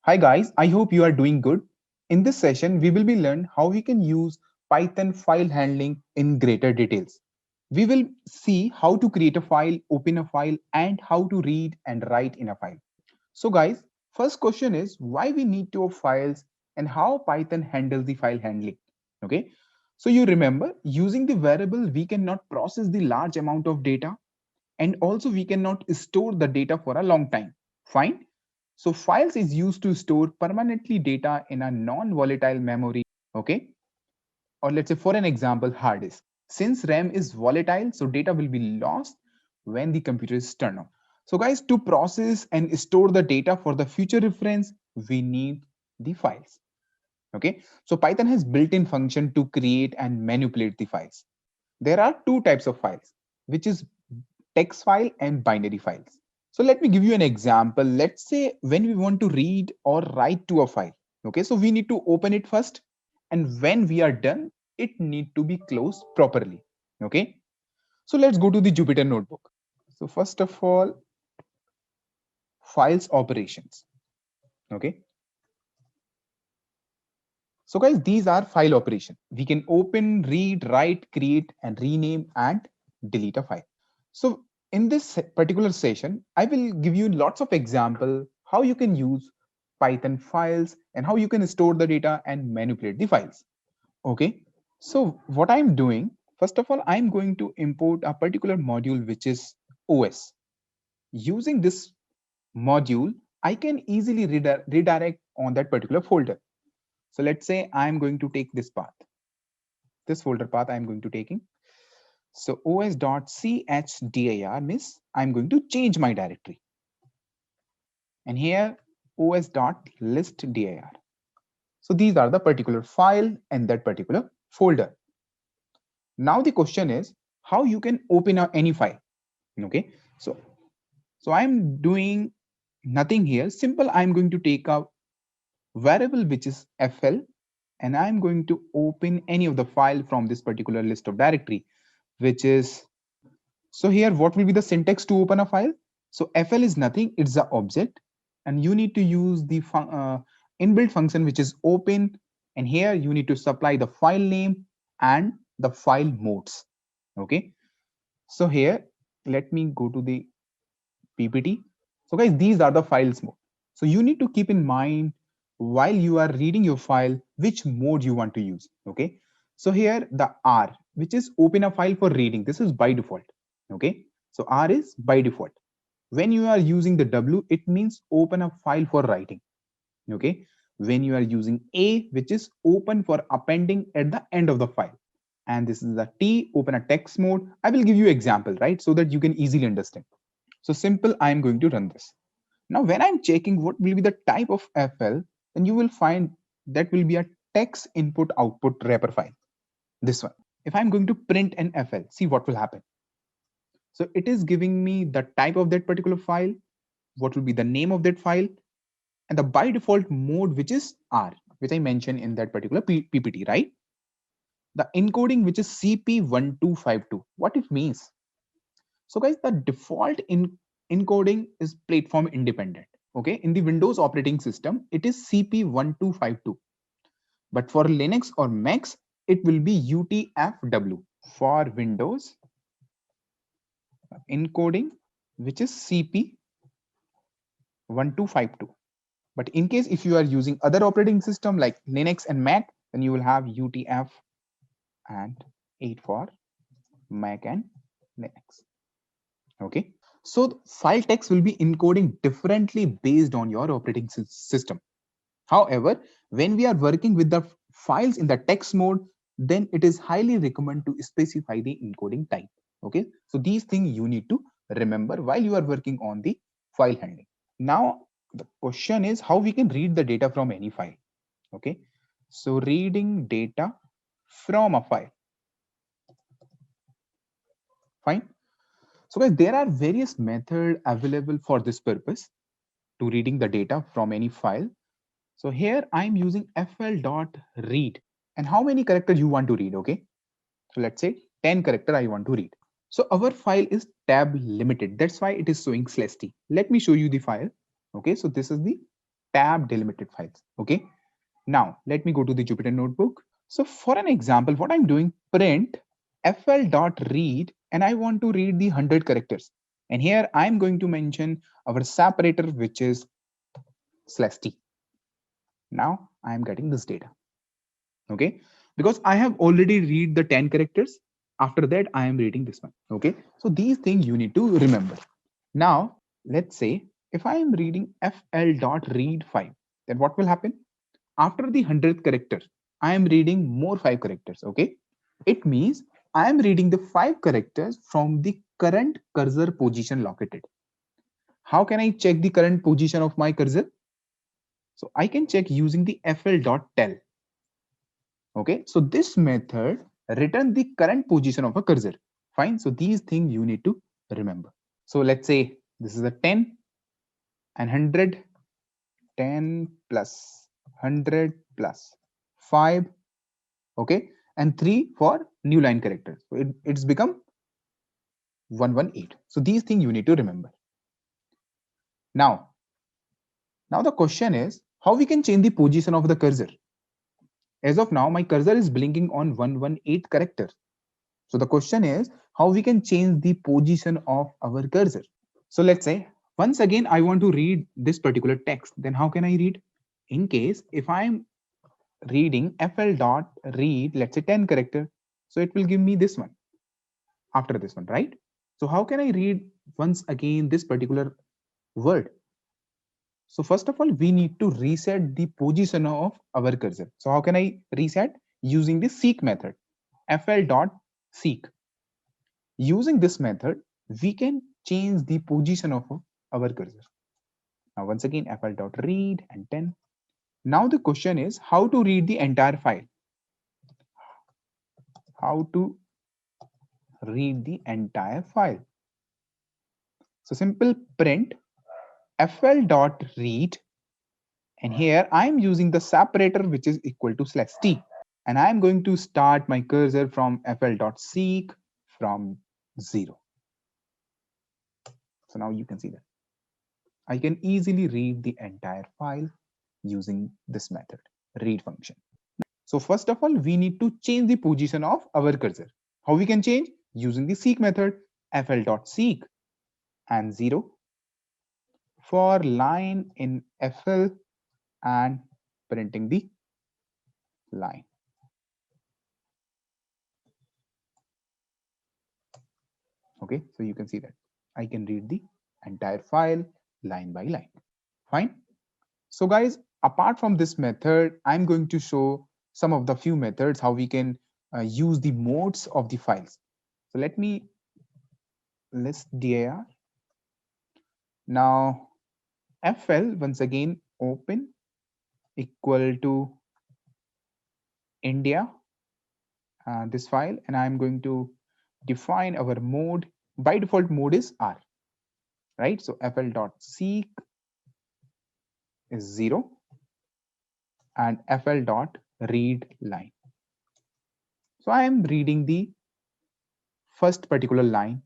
Hi guys, I hope you are doing good. In this session, we will be learn how we can use Python file handling in greater details. We will see how to create a file, open a file, and how to read and write in a file. So guys, first question is why we need to have files and how Python handles the file handling. Okay. So you remember using the variable, we cannot process the large amount of data and also we cannot store the data for a long time. Fine. So files is used to store permanently data in a non-volatile memory, okay? Or let's say for an example, hard disk. Since RAM is volatile, so data will be lost when the computer is turned on. So guys, to process and store the data for the future reference, we need the files, okay? So Python has built-in function to create and manipulate the files. There are two types of files, which is text file and binary files. So let me give you an example. Let's say when we want to read or write to a file. Okay, so we need to open it first. And when we are done, it need to be closed properly. Okay, so let's go to the Jupyter notebook. So first of all, files operations. Okay, so guys, these are file operations. We can open, read, write, create, and rename and delete a file. So in this particular session, I will give you lots of example how you can use Python files and how you can store the data and manipulate the files. Okay. So what I'm doing, first of all, I'm going to import a particular module, which is OS. Using this module, I can easily redirect on that particular folder. So let's say I'm going to take this path, this folder path I'm going to taking. So os.chdar means I'm going to change my directory. And here os.listdir. So these are the particular file and that particular folder. Now the question is how you can open any file. Okay. So I'm doing nothing here. Simple. I'm going to take a variable which is fl and I'm going to open any of the file from this particular list of directory, which is, so here what will be the syntax to open a file? So fl is nothing, it's the object, and you need to use the inbuilt function which is open, and here you need to supply the file name and the file modes. Okay, so here let me go to the ppt. So guys, these are the files mode. So you need to keep in mind while you are reading your file which mode you want to use. Okay, so here the r, which is open a file for reading, this is by default. Okay, so r is by default. When you are using the w, it means open a file for writing. Okay, when you are using a, which is open for appending at the end of the file, and this is the t, open a text mode. I will give you example, right, so that you can easily understand. So simple, I am going to run this. Now, when I'm checking what will be the type of FL, then you will find that will be a text input output wrapper file. This one. If I'm going to print an FL, see what will happen. So it is giving me the type of that particular file, what will be the name of that file, and the by default mode, which is R, which I mentioned in that particular PPT, right? The encoding, which is CP1252. What it means? So guys, the default encoding is platform independent. Okay, in the Windows operating system, it is CP1252. But for Linux or Macs, it will be UTF-W for Windows encoding, which is CP1252. But in case if you are using other operating system like Linux and Mac, then you will have UTF and 8 for Mac and Linux. Okay, so the file text will be encoding differently based on your operating system. However, when we are working with the files in the text mode, then it is highly recommended to specify the encoding type. Okay, so these things you need to remember while you are working on the file handling. Now the question is how we can read the data from any file. Okay, so reading data from a file. Fine. So guys, there are various methods available for this purpose to reading the data from any file. So here I'm using fl.read, and how many characters you want to read. Okay, so let's say 10 character I want to read. So our file is tab limited, that's why it is showing /t. Let me show you the file. Okay, so this is the tab delimited files. Okay. Now let me go to the Jupyter notebook. So for an example, what I'm doing, print fl.read, and I want to read the 100 characters. And here I'm going to mention our separator, which is /t. Now I am getting this data. Okay, because I have already read the 10 characters. After that, I am reading this one. Okay, so these things you need to remember. Now, let's say if I am reading fl.read 5, then what will happen? After the 100th character, I am reading more 5 characters. Okay, it means I am reading the 5 characters from the current cursor position located. How can I check the current position of my cursor? So I can check using the fl.tell. Okay, so this method return the current position of a cursor. Fine, so these things you need to remember. So let's say this is a 10 and 100, 10 plus 100 plus 5, okay, and 3 for new line characters. So it's become 118. So these things you need to remember. Now the question is how we can change the position of the cursor. As of now, my cursor is blinking on 118 characters. So the question is how we can change the position of our cursor. So let's say once again I want to read this particular text, then how can I read? In case if I'm reading fl.read, let's say 10 character, so it will give me this one after this one, right? So how can I read once again this particular word? So first of all, we need to reset the position of our cursor. So how can I reset? Using the seek method, fl.seek. Using this method, we can change the position of our cursor. Now once again, fl.read and 10. Now the question is how to read the entire file. How to read the entire file. So simple print fl.read, and here I'm using the separator which is equal to /t, and I'm going to start my cursor from fl.seek from 0. So now you can see that I can easily read the entire file using this method, read function. So first of all, we need to change the position of our cursor. How we can change? Using the seek method, fl.seek and 0 for line in fl and printing the line. Okay, so you can see that I can read the entire file line by line. Fine. So guys, apart from this method, I'm going to show some of the few methods how we can use the modes of the files. So let me list dir. Now fl once again open equal to India, this file, and I'm going to define our mode. By default mode is R, right? So fl.seek is 0 and fl.read line. So I am reading the first particular line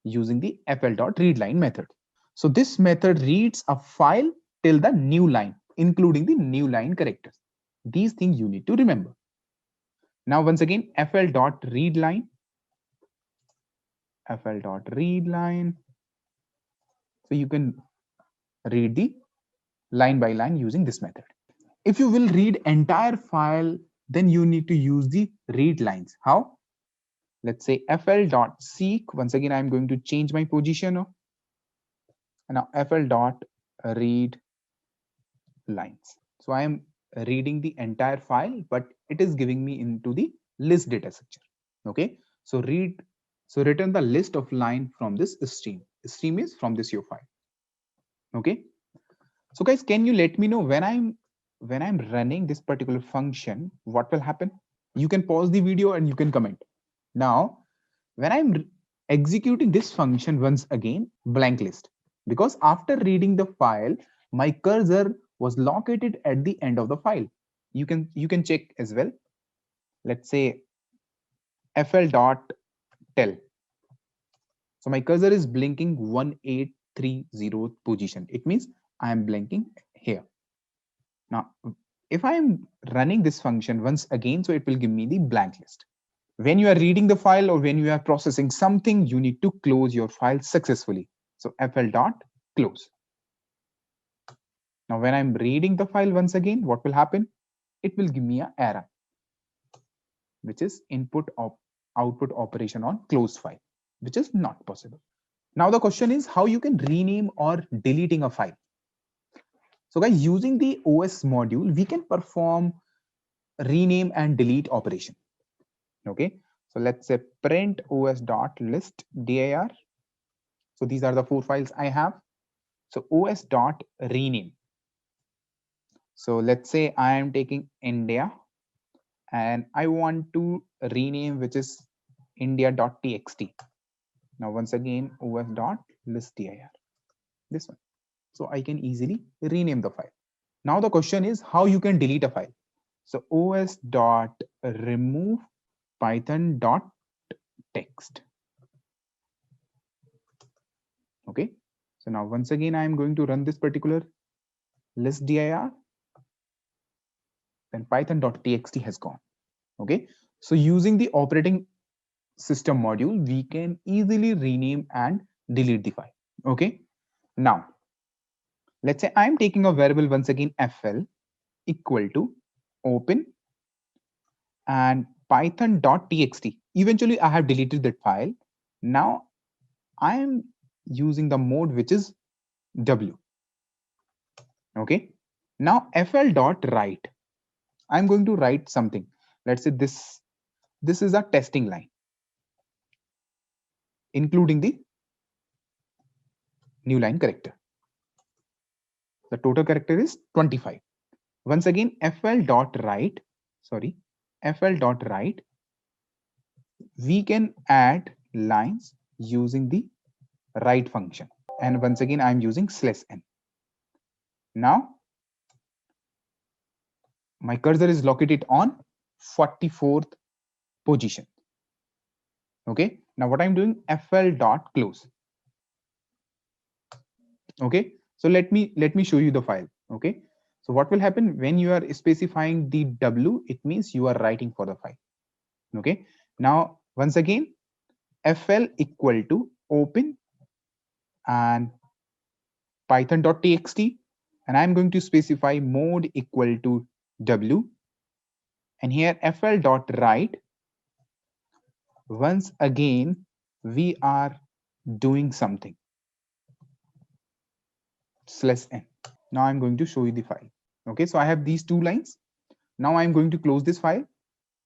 using the fl.readLine method. So this method reads a file till the new line, including the new line characters. These things you need to remember. Now once again, fl.readLine, fl.readLine. So you can read the line by line using this method. If you will read entire file, then you need to use the read lines. How? Let's say fl.seek. Once again, I'm going to change my position. And now fl.read lines. So I am reading the entire file, but it is giving me into the list data structure. Okay. So return the list of line from this stream. Stream is from this your file. Okay. So guys, can you let me know when I'm running this particular function, what will happen? You can pause the video and you can comment. Now, when I'm executing this function once again, blank list, because after reading the file, my cursor was located at the end of the file. You can check as well. Let's say fl.tell. So my cursor is blinking 1830 position. It means I am blinking here. Now, if I'm running this function once again, so it will give me the blank list. When you are reading the file or when you are processing something, you need to close your file successfully. So fl dot close. Now, when I'm reading the file once again, what will happen? It will give me an error, which is output operation on closed file, which is not possible. Now the question is how you can rename or deleting a file. So guys, using the OS module, we can perform rename and delete operation. Okay, so let's say print os.list dir. So these are the 4 files I have. So os.rename. So let's say I am taking India and I want to rename, which is india.txt. Now once again os.listdir, this one. So I can easily rename the file. Now the question is how you can delete a file. So os.remove python.text. Okay, so now once again I am going to run this particular list dir, then python.txt has gone. Okay, so using the operating system module, we can easily rename and delete the file. Okay, now let's say I'm taking a variable once again fl equal to open and python.txt. Eventually I have deleted that file. Now I am using the mode which is w. Okay, now fl.write, I'm going to write something. Let's say this is a testing line, including the new line character. The total character is 25. Once again fl.write, we can add lines using the write function, and once again I'm using /n. Now my cursor is located on 44th position. Okay, now what I'm doing, fl.close. Okay, so let me show you the file. Okay, so what will happen when you are specifying the w, it means you are writing for the file. Okay, now once again fl equal to open and python.txt, and I'm going to specify mode equal to w, and here fl.write, once again we are doing something /n. Now I'm going to show you the file. Okay, so I have these 2 lines. Now I'm going to close this file.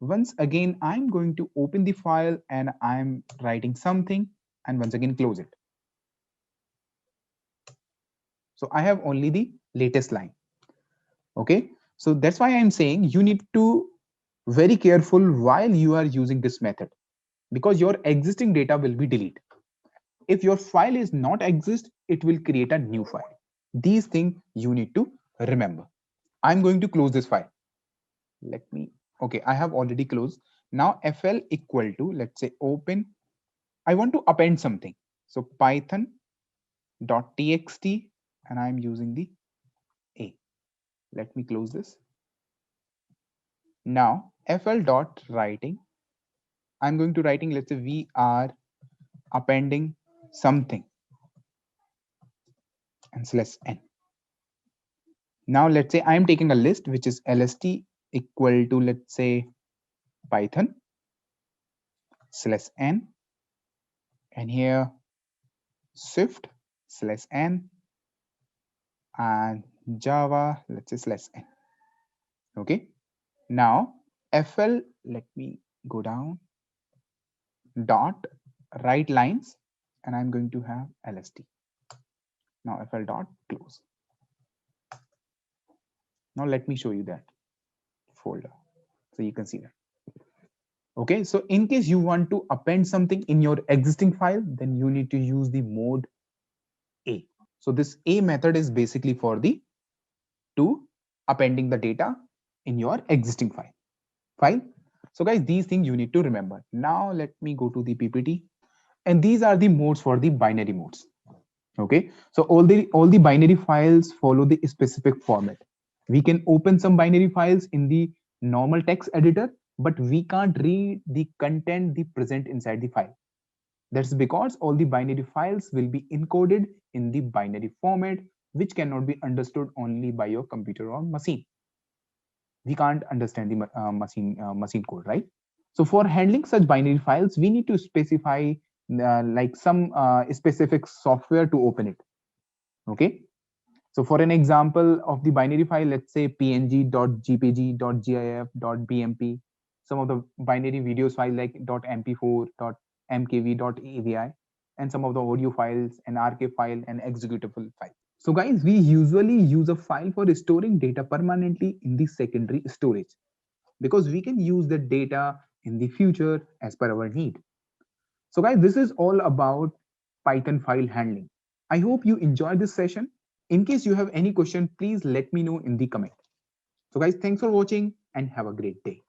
Once again I'm going to open the file and I'm writing something, and once again close it. So I have only the latest line. Okay, so that's why I'm saying you need to very careful while you are using this method, because your existing data will be deleted. If your file is not exist, it will create a new file. These things you need to remember. I'm going to close this file. Let me, okay, I have already closed. Now fl equal to, let's say open, I want to append something. So python.txt, and I'm using the a. Let me close this. Now fl.writing, I'm going to writing, let's say we are appending something, and /n. Now let's say I'm taking a list which is lst equal to, let's say python /n, and here swift /n, and java, let's say /n. Okay, now fl, let me go down, dot write lines, and I'm going to have lst. Now fl dot close. Now let me show you that folder so you can see that. Okay, so in case you want to append something in your existing file, then you need to use the mode a. So this a method is basically for the to appending the data in your existing file. So guys, these things you need to remember. Now let me go to the ppt, and these are the modes for the binary modes. Okay, so all the binary files follow the specific format. We can open some binary files in the normal text editor, but we can't read the content the present inside the file. That's because all the binary files will be encoded in the binary format, which cannot be understood only by your computer or machine. We can't understand the machine code, right? So for handling such binary files, we need to specify like some specific software to open it. Okay. So for an example of the binary file, let's say png.gpg.gif.bmp, some of the binary videos file like .mp4, .mkv, .avi, and some of the audio files, an archive file, and executable file. So guys, we usually use a file for storing data permanently in the secondary storage because we can use the data in the future as per our need. So guys, this is all about Python file handling. I hope you enjoyed this session. In case you have any question, please let me know in the comment. So guys, thanks for watching and have a great day.